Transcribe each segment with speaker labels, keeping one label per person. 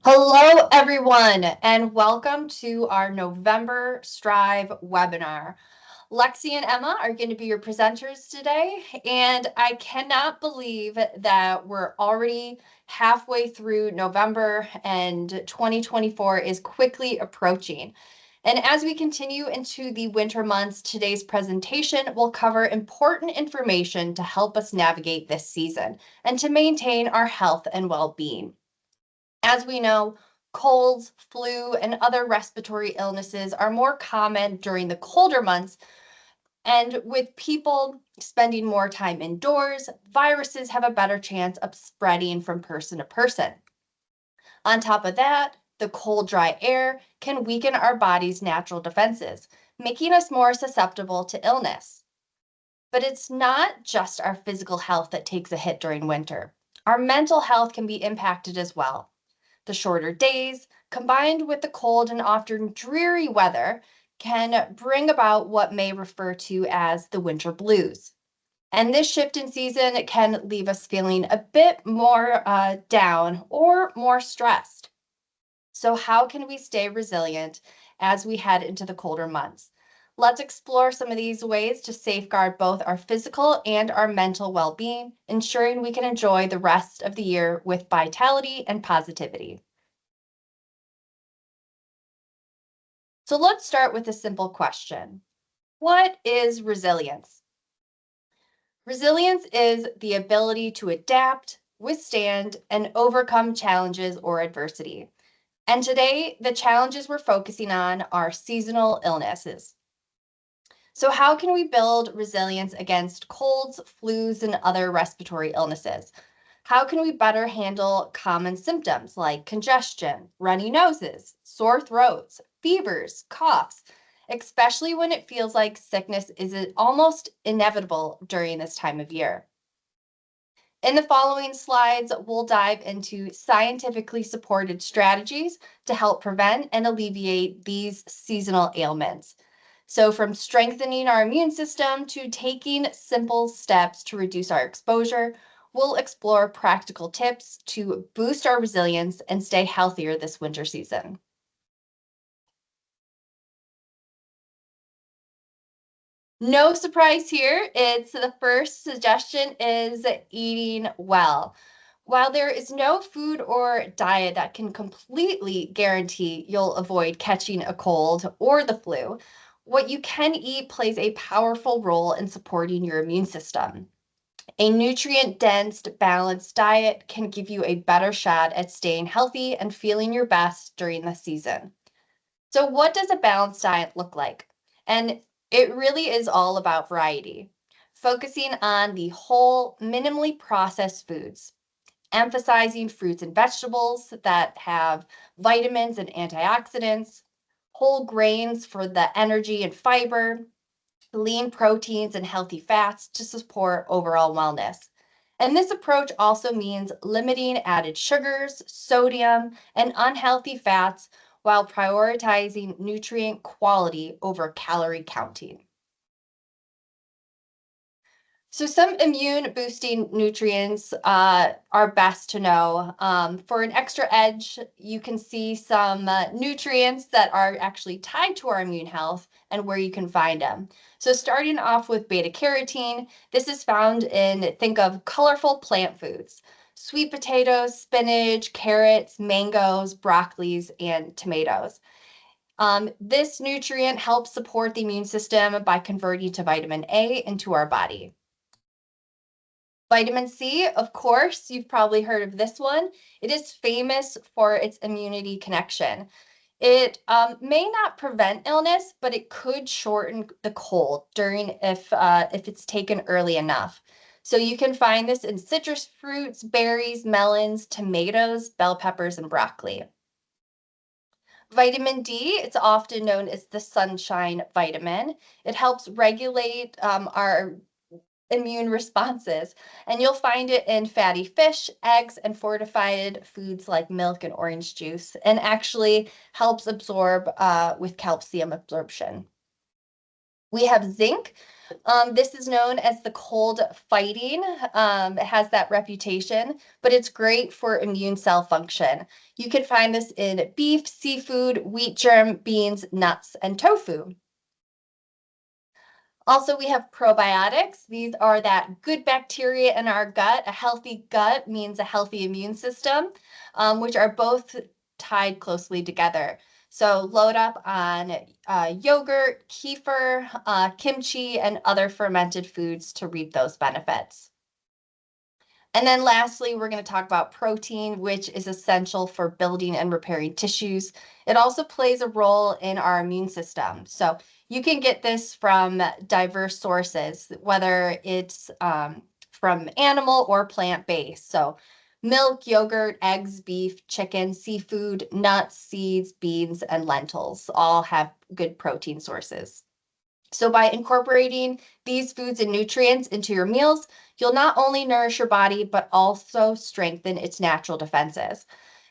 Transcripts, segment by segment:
Speaker 1: Hello, everyone, and welcome to our November Strive webinar. Lexi and Emma are going to be your presenters today, and I cannot believe that we're already halfway through November and 2024 is quickly approaching. And as we continue into the winter months, today's presentation will cover important information to help us navigate this season and to maintain our health and well-being. As we know, colds, flu, and other respiratory illnesses are more common during the colder months. And with people spending more time indoors, viruses have a better chance of spreading from person to person. On top of that, the cold, dry air can weaken our body's natural defenses, making us more susceptible to illness. But it's not just our physical health that takes a hit during winter. Our mental health can be impacted as well. The shorter days, combined with the cold and often dreary weather, can bring about what may refer to as the winter blues. And this shift in season can leave us feeling a bit more down or more stressed. So, how can we stay resilient as we head into the colder months? Let's explore some of these ways to safeguard both our physical and our mental well being, ensuring we can enjoy the rest of the year with vitality and positivity. So let's start with a simple question. What is resilience? Resilience is the ability to adapt, withstand, and overcome challenges or adversity. And today, the challenges we're focusing on are seasonal illnesses. So how can we build resilience against colds, flus, and other respiratory illnesses? How can we better handle common symptoms like congestion, runny noses, sore throats, fevers, coughs, especially when it feels like sickness is almost inevitable during this time of year? In the following slides, we'll dive into scientifically supported strategies to help prevent and alleviate these seasonal ailments. So, from strengthening our immune system to taking simple steps to reduce our exposure, we'll explore practical tips to boost our resilience and stay healthier this winter season. No surprise here. It's the first suggestion is eating well. While there is no food or diet that can completely guarantee you'll avoid catching a cold or the flu, what you can eat plays a powerful role in supporting your immune system. A nutrient-dense, balanced diet can give you a better shot at staying healthy and feeling your best during the season. So, what does a balanced diet look like? And it really is all about variety, focusing on the whole, minimally processed foods, emphasizing fruits and vegetables that have vitamins and antioxidants, whole grains for the energy and fiber, lean proteins and healthy fats to support overall wellness. And this approach also means limiting added sugars, sodium, and unhealthy fats while prioritizing nutrient quality over calorie counting. So some immune boosting nutrients are best to know. For an extra edge, you can see some nutrients that are actually tied to our immune health and where you can find them. So starting off with beta carotene, this is found in, think of colorful plant foods, sweet potatoes, spinach, carrots, mangoes, broccolis, and tomatoes. This nutrient helps support the immune system by converting to vitamin A into our body. Vitamin C, of course, you've probably heard of this one. It is famous for its immunity connection. It may not prevent illness, but it could shorten the cold during if it's taken early enough. So you can find this in citrus fruits, berries, melons, tomatoes, bell peppers, and broccoli. Vitamin D, it's often known as the sunshine vitamin. It helps regulate our immune responses. And you'll find it in fatty fish, eggs, and fortified foods like milk and orange juice, and actually helps absorb with calcium absorption. We have zinc. This is known as the cold fighting. It has that reputation, but it's great for immune cell function. You can find this in beef, seafood, wheat germ, beans, nuts, and tofu. Also, we have probiotics. These are that good bacteria in our gut. A healthy gut means a healthy immune system, which are both tied closely together. So load up on yogurt, kefir, kimchi, and other fermented foods to reap those benefits. And then lastly, we're going to talk about protein, which is essential for building and repairing tissues. It also plays a role in our immune system. So you can get this from diverse sources, whether it's from animal or plant-based. So milk, yogurt, eggs, beef, chicken, seafood, nuts, seeds, beans, and lentils all have good protein sources. So by incorporating these foods and nutrients into your meals, you'll not only nourish your body, but also strengthen its natural defenses.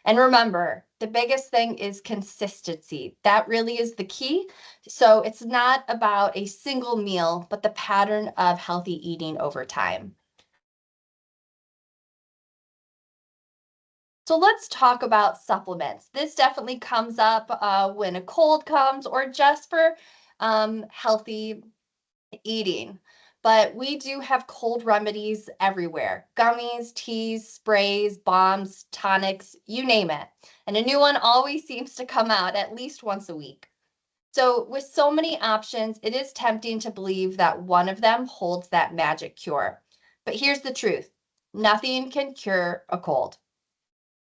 Speaker 1: And remember, the biggest thing is consistency. That really is the key. So it's not about a single meal, but the pattern of healthy eating over time. So let's talk about supplements. This definitely comes up when a cold comes or just for healthy eating. But we do have cold remedies everywhere: gummies, teas, sprays, balms, tonics, you name it. And a new one always seems to come out at least once a week. So, with so many options, it is tempting to believe that one of them holds that magic cure. But here's the truth: nothing can cure a cold.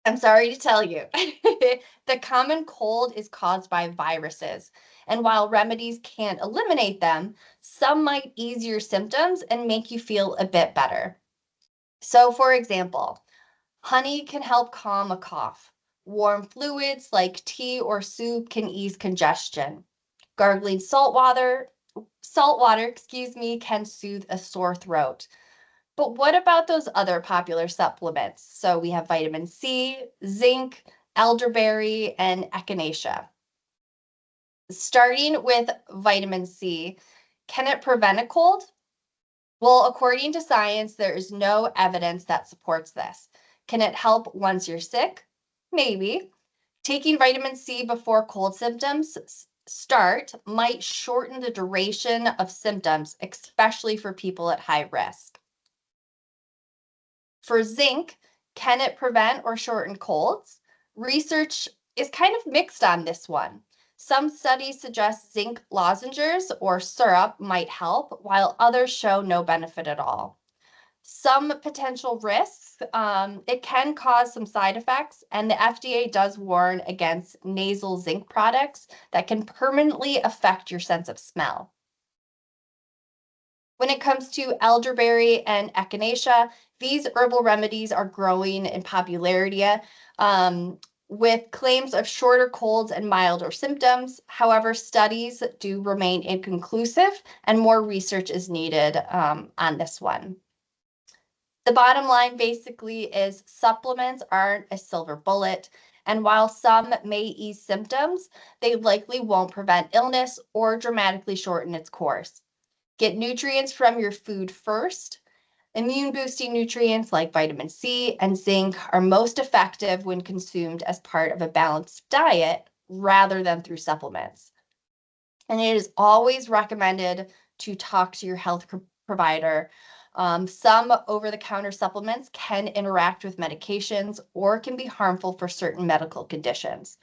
Speaker 1: I'm sorry to tell you. The common cold is caused by viruses. And while remedies can't eliminate them, some might ease your symptoms and make you feel a bit better. So, for example, honey can help calm a cough. Warm fluids like tea or soup can ease congestion. Gargling salt water, can soothe a sore throat. But what about those other popular supplements? So we have vitamin C, zinc, elderberry, and echinacea. Starting with vitamin C, can it prevent a cold? Well, according to science, there is no evidence that supports this. Can it help once you're sick? Maybe. Taking vitamin C before cold symptoms start might shorten the duration of symptoms, especially for people at high risk. For zinc, can it prevent or shorten colds? Research is kind of mixed on this one. Some studies suggest zinc lozenges or syrup might help, while others show no benefit at all. Some potential risks: it can cause some side effects, and the FDA does warn against nasal zinc products that can permanently affect your sense of smell. When it comes to elderberry and echinacea, these herbal remedies are growing in popularity, with claims of shorter colds and milder symptoms. However, studies do remain inconclusive, and more research is needed on this one. The bottom line basically is supplements aren't a silver bullet, and while some may ease symptoms, they likely won't prevent illness or dramatically shorten its course. Get nutrients from your food first. Immune boosting nutrients like vitamin C and zinc are most effective when consumed as part of a balanced diet rather than through supplements. And it is always recommended to talk to your health provider. Some over the counter supplements can interact with medications or can be harmful for certain medical conditions.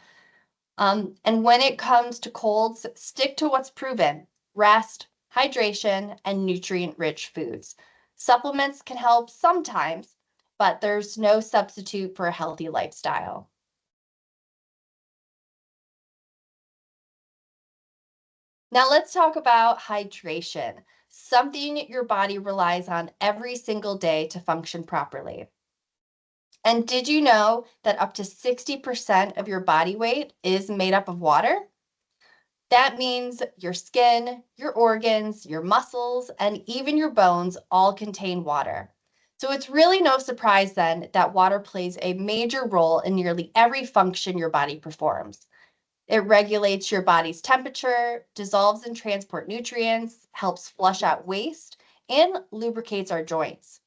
Speaker 1: And when it comes to colds, stick to what's proven: rest, hydration, and nutrient-rich foods. Supplements can help sometimes, but there's no substitute for a healthy lifestyle. Now let's talk about hydration, something your body relies on every single day to function properly. And did you know that up to 60% of your body weight is made up of water? That means your skin, your organs, your muscles, and even your bones all contain water. So it's really no surprise then that water plays a major role in nearly every function your body performs. It regulates your body's temperature, dissolves and transport nutrients, helps flush out waste, and lubricates our joints.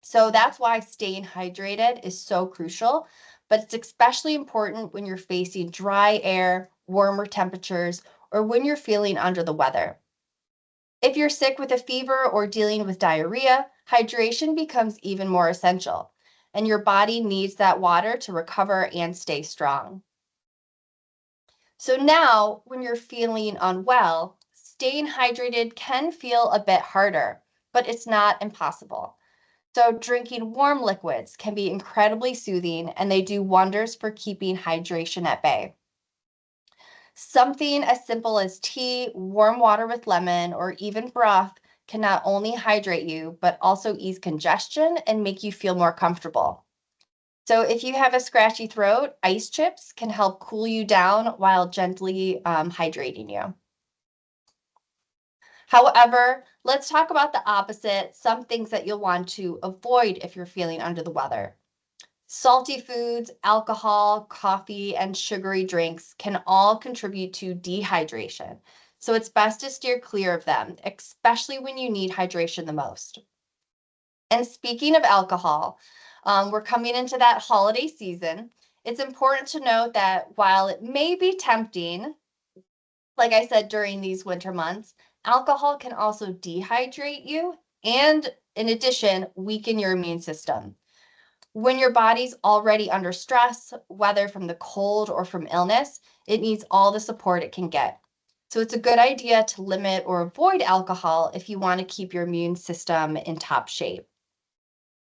Speaker 1: So that's why staying hydrated is so crucial, but it's especially important when you're facing dry air, warmer temperatures, or when you're feeling under the weather. If you're sick with a fever or dealing with diarrhea, hydration becomes even more essential, and your body needs that water to recover and stay strong. So now, when you're feeling unwell, staying hydrated can feel a bit harder, but it's not impossible. So, drinking warm liquids can be incredibly soothing and they do wonders for keeping hydration at bay. Something as simple as tea, warm water with lemon, or even broth can not only hydrate you, but also ease congestion and make you feel more comfortable. So, if you have a scratchy throat, ice chips can help cool you down while gently hydrating you. However, let's talk about the opposite, some things that you'll want to avoid if you're feeling under the weather. Salty foods, alcohol, coffee, and sugary drinks can all contribute to dehydration. So it's best to steer clear of them, especially when you need hydration the most. And speaking of alcohol, we're coming into that holiday season. It's important to note that while it may be tempting, like I said, during these winter months, alcohol can also dehydrate you and, in addition, weaken your immune system. When your body's already under stress, whether from the cold or from illness, it needs all the support it can get. So it's a good idea to limit or avoid alcohol if you want to keep your immune system in top shape.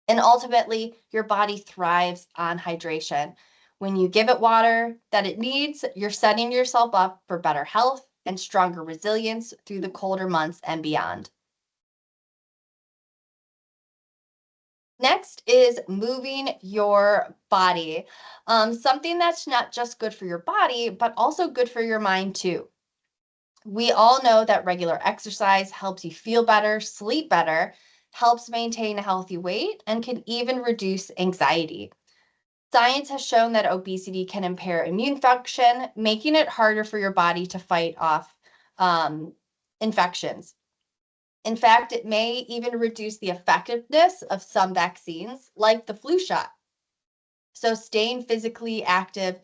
Speaker 1: And ultimately, your body thrives on hydration. When you give it water that it needs, you're setting yourself up for better health and stronger resilience through the colder months and beyond. Next is moving your body. Something that's not just good for your body, but also good for your mind too. We all know that regular exercise helps you feel better, sleep better, helps maintain a healthy weight, and can even reduce anxiety. Science has shown that obesity can impair immune function, making it harder for your body to fight off um, infections. In fact, it may even reduce the effectiveness of some vaccines, like the flu shot. So, staying physically active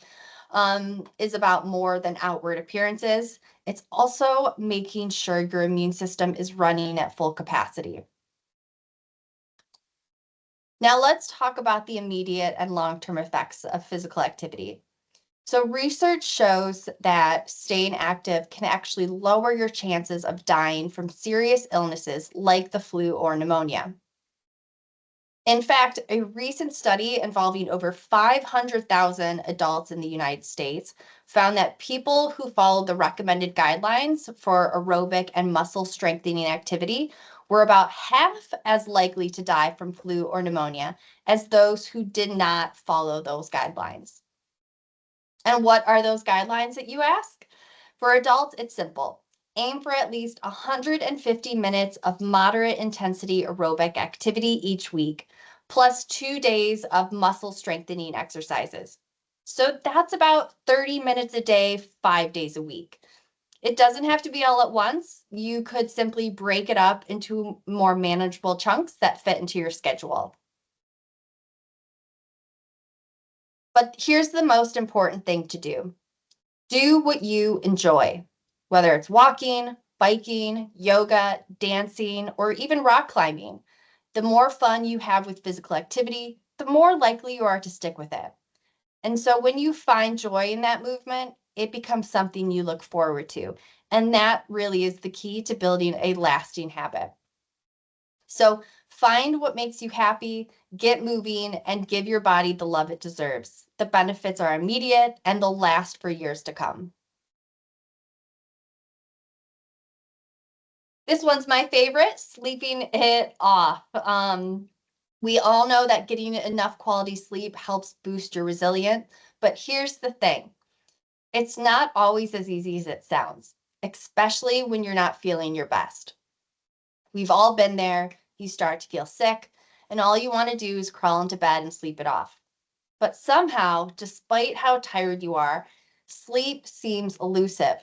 Speaker 1: is about more than outward appearances. It's also making sure your immune system is running at full capacity. Now, let's talk about the immediate and long term effects of physical activity. So, research shows that staying active can actually lower your chances of dying from serious illnesses like the flu or pneumonia. In fact, a recent study involving over 500,000 adults in the United States found that people who followed the recommended guidelines for aerobic and muscle strengthening activity were about half as likely to die from flu or pneumonia as those who did not follow those guidelines. And what are those guidelines that you ask? For adults, it's simple. Aim for at least 150 minutes of moderate intensity aerobic activity each week, plus 2 days of muscle strengthening exercises. So that's about 30 minutes a day, 5 days a week. It doesn't have to be all at once. You could simply break it up into more manageable chunks that fit into your schedule. But here's the most important thing to do. Do what you enjoy, whether it's walking, biking, yoga, dancing, or even rock climbing. The more fun you have with physical activity, the more likely you are to stick with it. And so when you find joy in that movement, it becomes something you look forward to. And that really is the key to building a lasting habit. So find what makes you happy, get moving, and give your body the love it deserves. The benefits are immediate and they'll last for years to come. This one's my favorite, sleeping it off. We all know that getting enough quality sleep helps boost your resilience, but here's the thing. It's not always as easy as it sounds, especially when you're not feeling your best. We've all been there. You start to feel sick, and all you want to do is crawl into bed and sleep it off. But somehow, despite how tired you are, sleep seems elusive.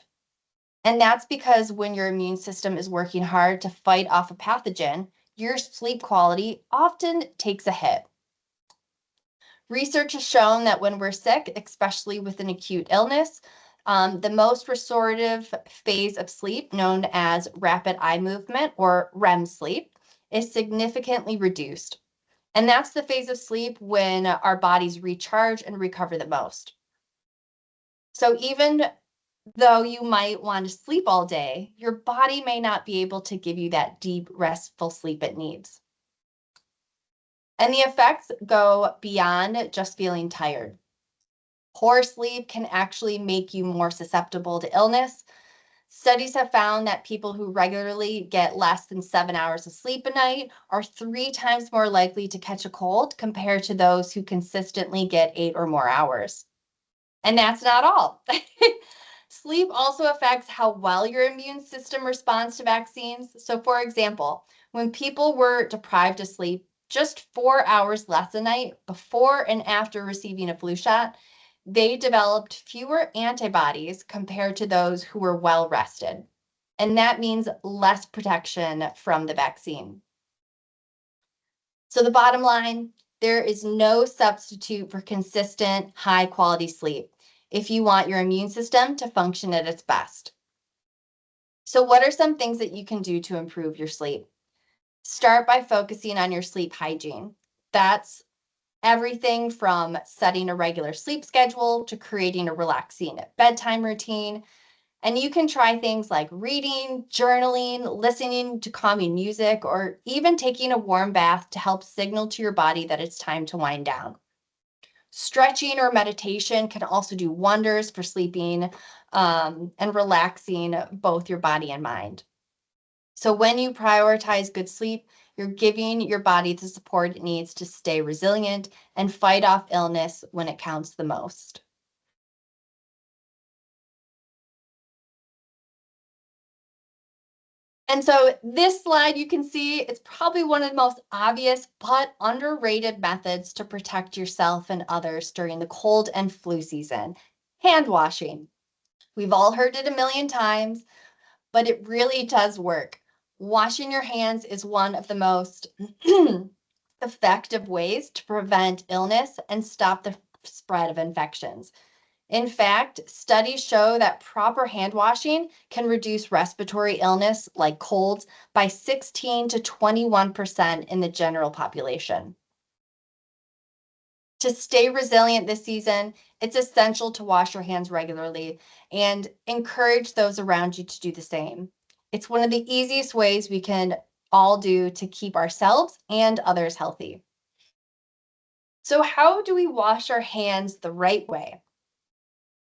Speaker 1: And that's because when your immune system is working hard to fight off a pathogen, your sleep quality often takes a hit. Research has shown that when we're sick, especially with an acute illness, the most restorative phase of sleep, known as rapid eye movement or REM sleep, is significantly reduced. And that's the phase of sleep when our bodies recharge and recover the most. So even though you might want to sleep all day, your body may not be able to give you that deep, restful sleep it needs. And the effects go beyond just feeling tired. Poor sleep can actually make you more susceptible to illness. Studies have found that people who regularly get less than 7 hours of sleep a night are 3 times more likely to catch a cold compared to those who consistently get 8 or more hours. And that's not all. Sleep also affects how well your immune system responds to vaccines. So, for example, when people were deprived of sleep just 4 hours less a night before and after receiving a flu shot, they developed fewer antibodies compared to those who were well rested. And that means less protection from the vaccine. So, the bottom line, there is no substitute for consistent, high quality sleep if you want your immune system to function at its best. So, what are some things that you can do to improve your sleep? Start by focusing on your sleep hygiene. That's everything from setting a regular sleep schedule to creating a relaxing bedtime routine. And you can try things like reading, journaling, listening to calming music, or even taking a warm bath to help signal to your body that it's time to wind down. Stretching or meditation can also do wonders for sleeping and relaxing both your body and mind. So, when you prioritize good sleep, you're giving your body the support it needs to stay resilient and fight off illness when it counts the most. And so this slide, you can see it's probably one of the most obvious but underrated methods to protect yourself and others during the cold and flu season: hand washing. We've all heard it a million times, but it really does work. Washing your hands is one of the most effective ways to prevent illness and stop the spread of infections. In fact, studies show that proper hand washing can reduce respiratory illness like colds by 16 to 21% in the general population. To stay resilient this season, it's essential to wash your hands regularly and encourage those around you to do the same. It's one of the easiest ways we can all do to keep ourselves and others healthy. So, how do we wash our hands the right way?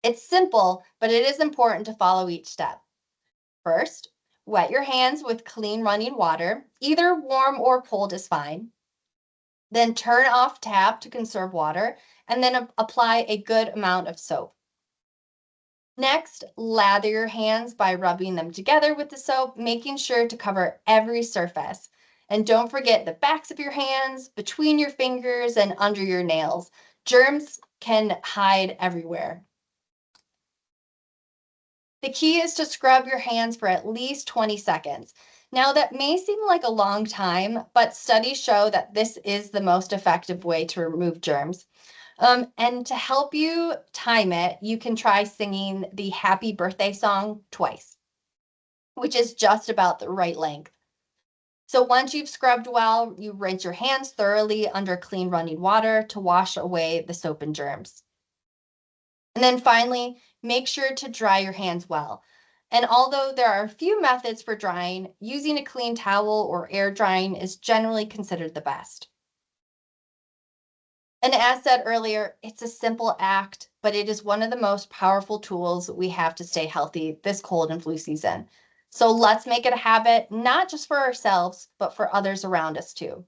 Speaker 1: It's simple, but it is important to follow each step. First, wet your hands with clean running water, either warm or cold is fine. Then turn off tap to conserve water, and then apply a good amount of soap. Next, lather your hands by rubbing them together with the soap, making sure to cover every surface. And don't forget the backs of your hands, between your fingers, and under your nails. Germs can hide everywhere. The key is to scrub your hands for at least 20 seconds. Now, that may seem like a long time, but studies show that this is the most effective way to remove germs. And to help you time it, you can try singing the happy birthday song twice, which is just about the right length. So once you've scrubbed well, you rinse your hands thoroughly under clean running water to wash away the soap and germs. And then finally, make sure to dry your hands well. And although there are a few methods for drying, using a clean towel or air drying is generally considered the best. And as said earlier, it's a simple act, but it is one of the most powerful tools we have to stay healthy this cold and flu season. So let's make it a habit, not just for ourselves, but for others around us too.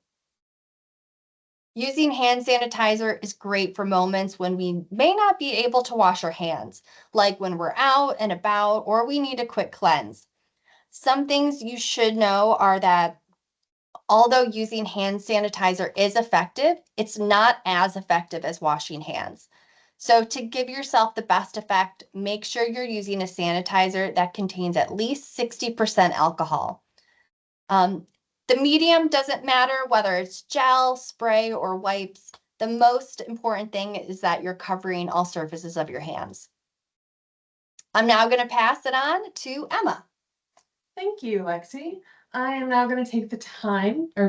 Speaker 1: Using hand sanitizer is great for moments when we may not be able to wash our hands, like when we're out and about or we need a quick cleanse. Some things you should know are that although using hand sanitizer is effective, it's not as effective as washing hands. So to give yourself the best effect, make sure you're using a sanitizer that contains at least 60% alcohol. Um, the medium doesn't matter whether it's gel, spray, or wipes. The most important thing is that you're covering all surfaces of your hands. I'm now going to pass it on to Emma.
Speaker 2: Thank you, Lexi. I am now going to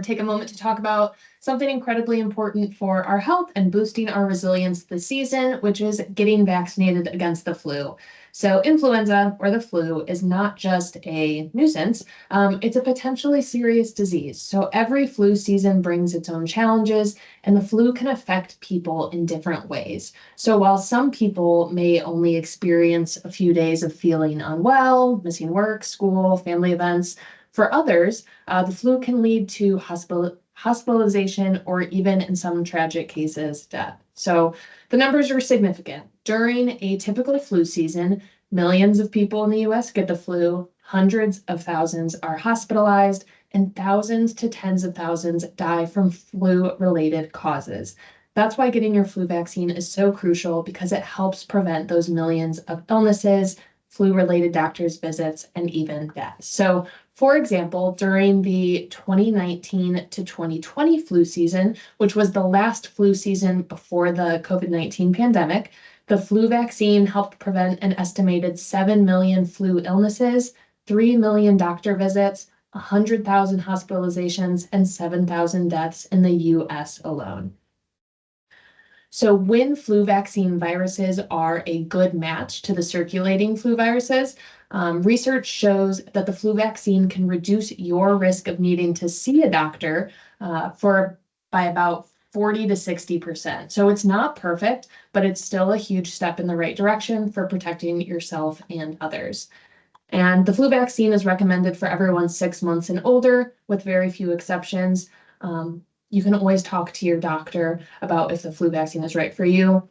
Speaker 2: take a moment to talk about something incredibly important for our health and boosting our resilience this season, which is getting vaccinated against the flu. So influenza, or the flu, is not just a nuisance, it's a potentially serious disease. So every flu season brings its own challenges, and the flu can affect people in different ways. So while some people may only experience a few days of feeling unwell, missing work, school, family events, for others, the flu can lead to hospitalization or even in some tragic cases, death. So the numbers are significant. During a typical flu season, millions of people in the US get the flu, hundreds of thousands are hospitalized, and thousands to tens of thousands die from flu-related causes. That's why getting your flu vaccine is so crucial, because it helps prevent those millions of illnesses, flu-related doctor's visits, and even deaths. So, for example, during the 2019 to 2020 flu season, which was the last flu season before the COVID-19 pandemic, the flu vaccine helped prevent an estimated 7 million flu illnesses, 3 million doctor visits, 100,000 hospitalizations, and 7,000 deaths in the US alone. So when flu vaccine viruses are a good match to the circulating flu viruses, research shows that the flu vaccine can reduce your risk of needing to see a doctor by about 40 to 60%. So it's not perfect, but it's still a huge step in the right direction for protecting yourself and others. And the flu vaccine is recommended for everyone 6 months and older, with very few exceptions. You can always talk to your doctor about if the flu vaccine is right for you.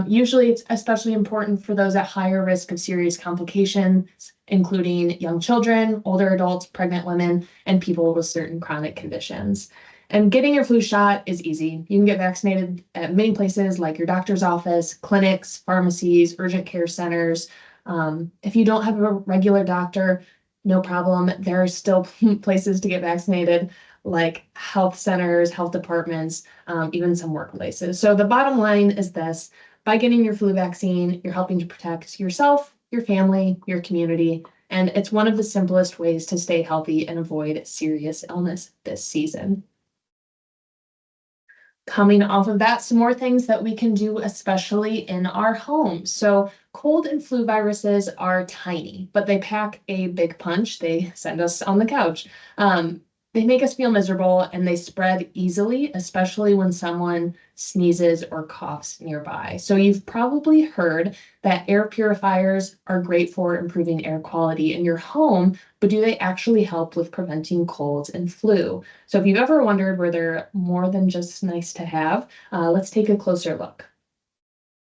Speaker 2: Usually it's especially important for those at higher risk of serious complications, including young children, older adults, pregnant women, and people with certain chronic conditions. And getting your flu shot is easy. You can get vaccinated at many places like your doctor's office, clinics, pharmacies, urgent care centers. If you don't have a regular doctor, no problem. There are still places to get vaccinated, like health centers, health departments, even some workplaces. So the bottom line is this: by getting your flu vaccine, you're helping to protect yourself, your family, your community, and it's one of the simplest ways to stay healthy and avoid serious illness this season. Coming off of that, some more things that we can do, especially in our homes. So cold and flu viruses are tiny, but they pack a big punch. They send us on the couch. They make us feel miserable, and they spread easily, especially when someone sneezes or coughs nearby. So you've probably heard that air purifiers are great for improving air quality in your home, but do they actually help with preventing colds and flu? So if you've ever wondered were they more than just nice to have, let's take a closer look.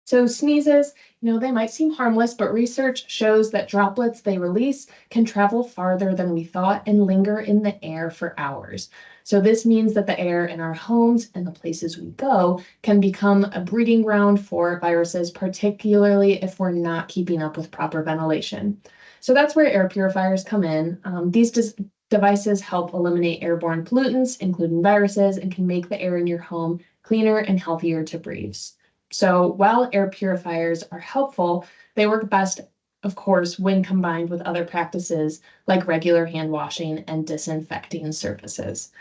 Speaker 2: So sneezes, they might seem harmless, but research shows that droplets they release can travel farther than we thought and linger in the air for hours. So this means that the air in our homes and the places we go can become a breeding ground for viruses, particularly if we're not keeping up with proper ventilation. So that's where air purifiers come in. These devices help eliminate airborne pollutants, including viruses, and can make the air in your home cleaner and healthier to breathe. So while air purifiers are helpful, they work best, of course, when combined with other practices like regular hand washing and disinfecting surfaces.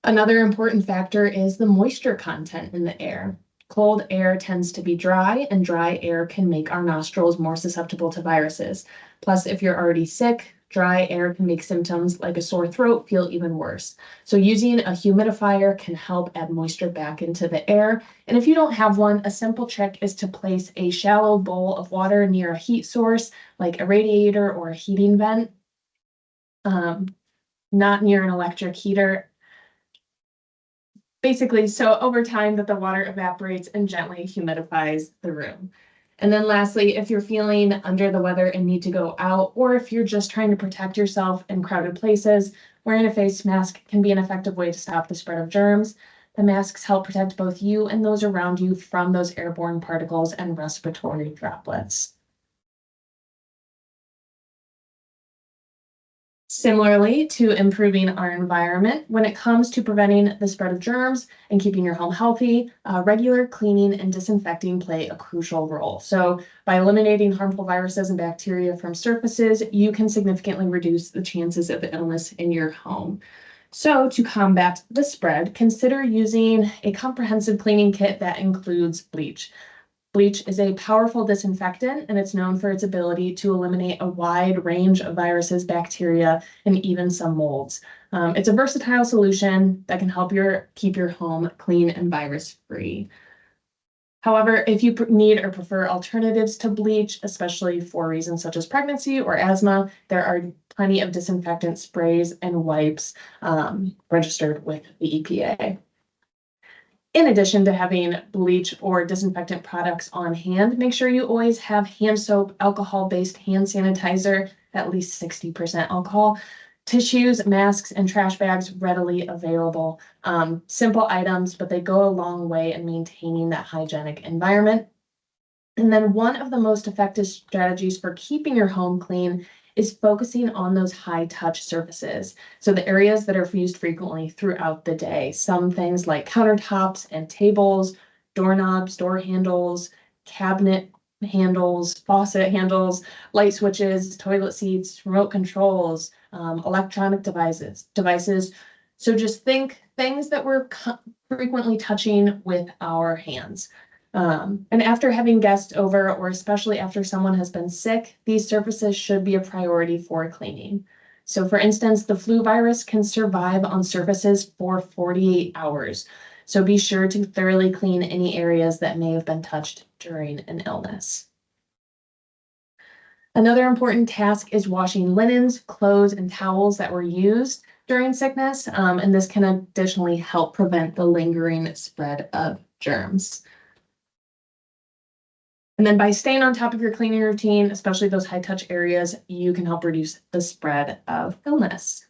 Speaker 2: Another important factor is the moisture content in the air. Cold air tends to be dry, and dry air can make our nostrils more susceptible to viruses. Plus, if you're already sick, dry air can make symptoms like a sore throat feel even worse. So using a humidifier can help add moisture back into the air. And if you don't have one, a simple trick is to place a shallow bowl of water near a heat source, like a radiator or a heating vent, not near an electric heater. Basically, so over time that the water evaporates and gently humidifies the room. And then lastly, if you're feeling under the weather and need to go out, or if you're just trying to protect yourself in crowded places, wearing a face mask can be an effective way to stop the spread of germs. The masks help protect both you and those around you from those airborne particles and respiratory droplets. Similarly to improving our environment, when it comes to preventing the spread of germs and keeping your home healthy, regular cleaning and disinfecting play a crucial role. So by eliminating harmful viruses and bacteria from surfaces, you can significantly reduce the chances of illness in your home. So to combat the spread, consider using a comprehensive cleaning kit that includes bleach. Bleach is a powerful disinfectant, and it's known for its ability to eliminate a wide range of viruses, bacteria, and even some molds. It's a versatile solution that can help keep your home clean and virus-free. However, if you need or prefer alternatives to bleach, especially for reasons such as pregnancy or asthma, there are plenty of disinfectant sprays and wipes registered with the EPA. In addition to having bleach or disinfectant products on hand, make sure you always have hand soap, alcohol-based hand sanitizer, at least 60% alcohol, tissues, masks, and trash bags readily available. Simple items, but they go a long way in maintaining that hygienic environment. And then one of the most effective strategies for keeping your home clean is focusing on those high touch surfaces. So the areas that are used frequently throughout the day, some things like countertops and tables, doorknobs, door handles, cabinet handles, faucet handles, light switches, toilet seats, remote controls, electronic devices. So just think things that we're frequently touching with our hands. And after having guests over, or especially after someone has been sick, these surfaces should be a priority for cleaning. So for instance, the flu virus can survive on surfaces for 48 hours. So be sure to thoroughly clean any areas that may have been touched during an illness. Another important task is washing linens, clothes, and towels that were used during sickness. And this can additionally help prevent the lingering spread of germs. And then by staying on top of your cleaning routine, especially those high touch areas, you can help reduce the spread of illness.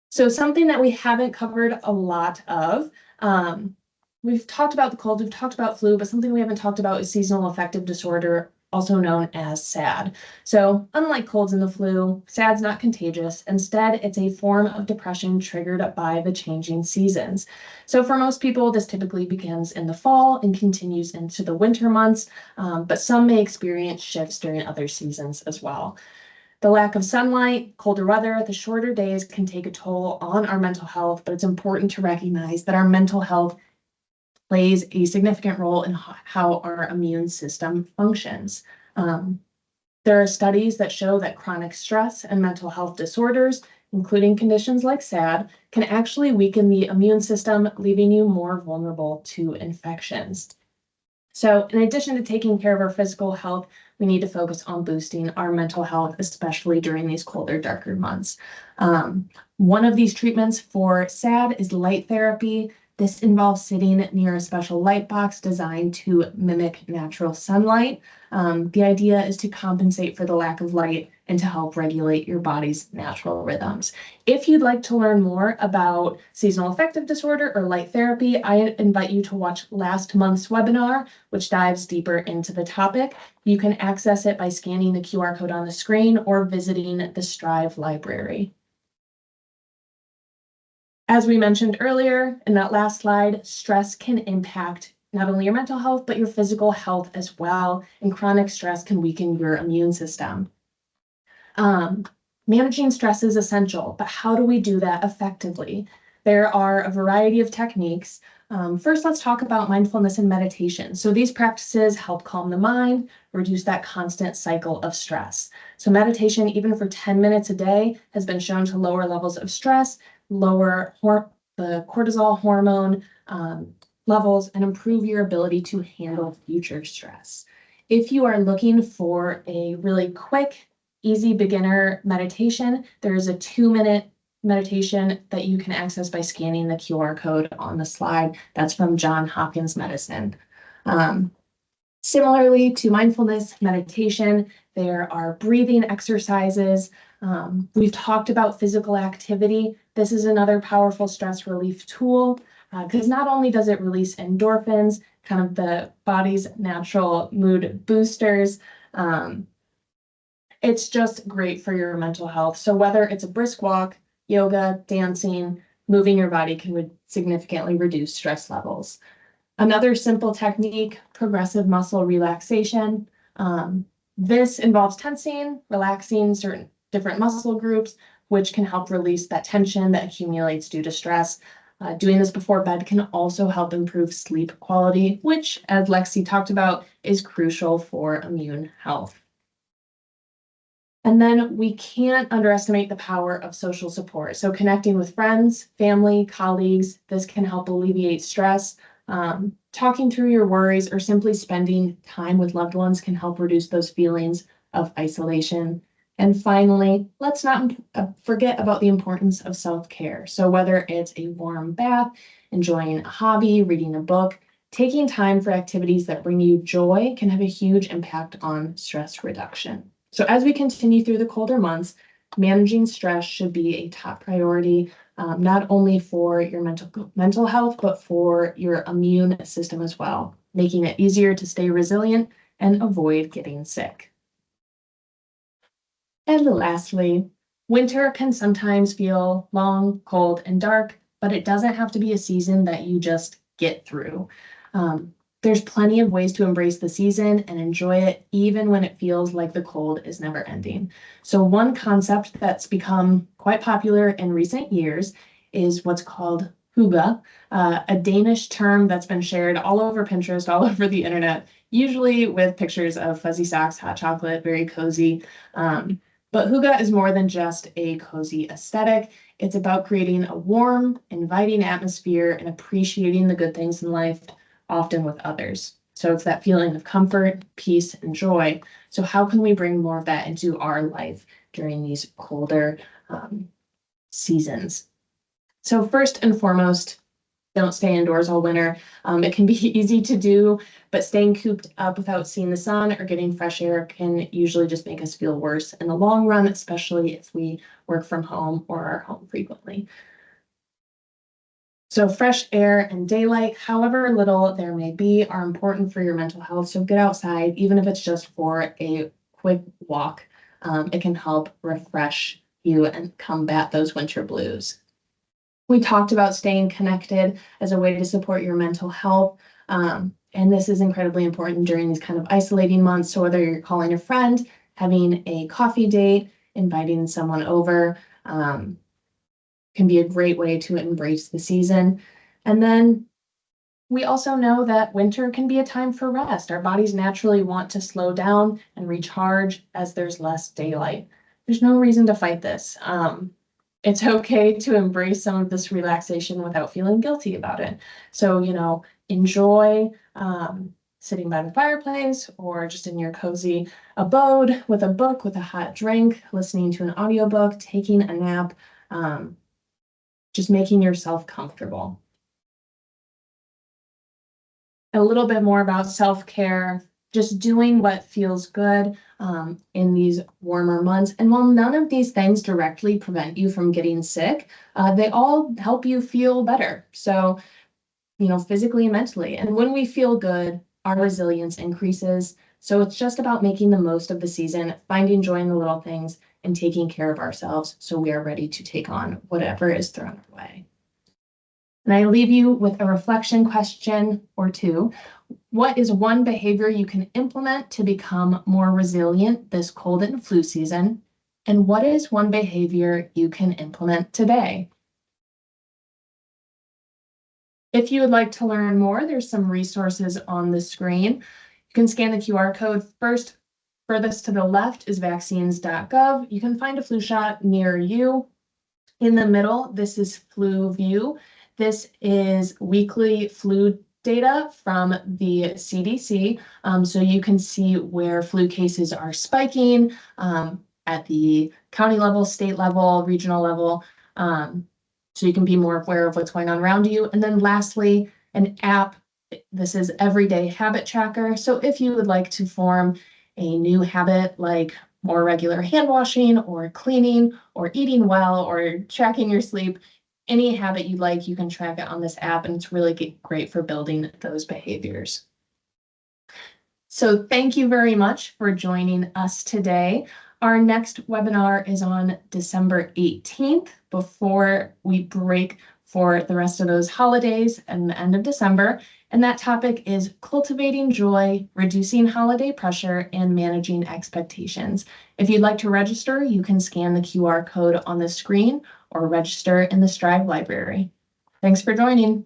Speaker 2: So something that we haven't covered a lot of, we've talked about the cold, we've talked about flu, but something we haven't talked about is seasonal affective disorder, also known as SAD. So unlike colds and the flu, SAD's not contagious. Instead, it's a form of depression triggered by the changing seasons. So for most people, this typically begins in the fall and continues into the winter months, but some may experience shifts during other seasons as well. The lack of sunlight, colder weather, the shorter days can take a toll on our mental health, but it's important to recognize that our mental health plays a significant role in how our immune system functions. There are studies that show that chronic stress and mental health disorders, including conditions like SAD, can actually weaken the immune system, leaving you more vulnerable to infections. So in addition to taking care of our physical health, we need to focus on boosting our mental health, especially during these colder, darker months. One of these treatments for SAD is light therapy. This involves sitting near a special light box designed to mimic natural sunlight. The idea is to compensate for the lack of light and to help regulate your body's natural rhythms. If you'd like to learn more about seasonal affective disorder or light therapy, I invite you to watch last month's webinar, which dives deeper into the topic. You can access it by scanning the QR code on the screen or visiting the Strive library. As we mentioned earlier in that last slide, stress can impact not only your mental health, but your physical health as well. And chronic stress can weaken your immune system. Managing stress is essential, but how do we do that effectively? There are a variety of techniques. First, let's talk about mindfulness and meditation. So these practices help calm the mind, reduce that constant cycle of stress. So meditation, even for 10 minutes a day, has been shown to lower levels of stress, lower the cortisol hormone levels, and improve your ability to handle future stress. If you are looking for a really quick, easy beginner meditation, there is a 2-minute meditation that you can access by scanning the QR code on the slide. That's from Johns Hopkins Medicine. Similarly to mindfulness meditation, there are breathing exercises. We've talked about physical activity. This is another powerful stress relief tool. because not only does it release endorphins, kind of the body's natural mood boosters, um, it's just great for your mental health. So whether it's a brisk walk, yoga, dancing, moving your body can significantly reduce stress levels. Another simple technique, progressive muscle relaxation. This involves tensing, relaxing certain different muscle groups, which can help release that tension that accumulates due to stress. Doing this before bed can also help improve sleep quality, which, as Lexi talked about, is crucial for immune health. And then we can't underestimate the power of social support. So connecting with friends, family, colleagues, this can help alleviate stress. Talking through your worries or simply spending time with loved ones can help reduce those feelings of isolation. And finally, let's not forget about the importance of self-care. So whether it's a warm bath, enjoying a hobby, reading a book, taking time for activities that bring you joy can have a huge impact on stress reduction. So as we continue through the colder months, managing stress should be a top priority, not only for your mental health, but for your immune system as well, making it easier to stay resilient and avoid getting sick. And lastly, winter can sometimes feel long, cold, and dark, but it doesn't have to be a season that you just get through. There's plenty of ways to embrace the season and enjoy it, even when it feels like the cold is never ending. So one concept that's become quite popular in recent years is what's called hygge, a Danish term that's been shared all over Pinterest, all over the internet, usually with pictures of fuzzy socks, hot chocolate, very cozy. But hygge is more than just a cozy aesthetic. It's about creating a warm, inviting atmosphere and appreciating the good things in life, often with others. So it's that feeling of comfort, peace, and joy. So how can we bring more of that into our life during these colder seasons? So first and foremost, don't stay indoors all winter. It can be easy to do, but staying cooped up without seeing the sun or getting fresh air can usually just make us feel worse in the long run, especially if we work from home or are home frequently. So fresh air and daylight, however little there may be, are important for your mental health. So get outside, even if it's just for a quick walk. It can help refresh you and combat those winter blues. We talked about staying connected as a way to support your mental health. And this is incredibly important during these kind of isolating months. So whether you're calling a friend, having a coffee date, inviting someone over, can be a great way to embrace the season. And then we also know that winter can be a time for rest. Our bodies naturally want to slow down and recharge as there's less daylight. There's no reason to fight this. It's okay to embrace some of this relaxation without feeling guilty about it. So, enjoy sitting by the fireplace or just in your cozy abode with a book, with a hot drink, listening to an audiobook, taking a nap, just making yourself comfortable. A little bit more about self-care, just doing what feels good in these warmer months. And while none of these things directly prevent you from getting sick, they all help you feel better. So, physically and mentally. And when we feel good, our resilience increases. So it's just about making the most of the season, finding joy in the little things, and taking care of ourselves so we are ready to take on whatever is thrown our way. And I leave you with a reflection question or two. What is one behavior you can implement to become more resilient this cold and flu season? And what is one behavior you can implement today? If you would like to learn more, there's some resources on the screen. You can scan the QR code first. Furthest to the left is vaccines.gov. You can find a flu shot near you. In the middle, this is Flu View. This is weekly flu data from the CDC. So you can see where flu cases are spiking at the county level, state level, regional level. So you can be more aware of what's going on around you. And then lastly, an app. This is Everyday Habit Tracker. So if you would like to form a new habit like more regular hand washing or cleaning or eating well or tracking your sleep, any habit you like, you can track it on this app, and it's really great for building those behaviors. So thank you very much for joining us today. Our next webinar is on December 18th before we break for the rest of those holidays and the end of December. And that topic is cultivating joy, reducing holiday pressure, and managing expectations. If you'd like to register, you can scan the QR code on the screen or register in the Strive library. Thanks for joining.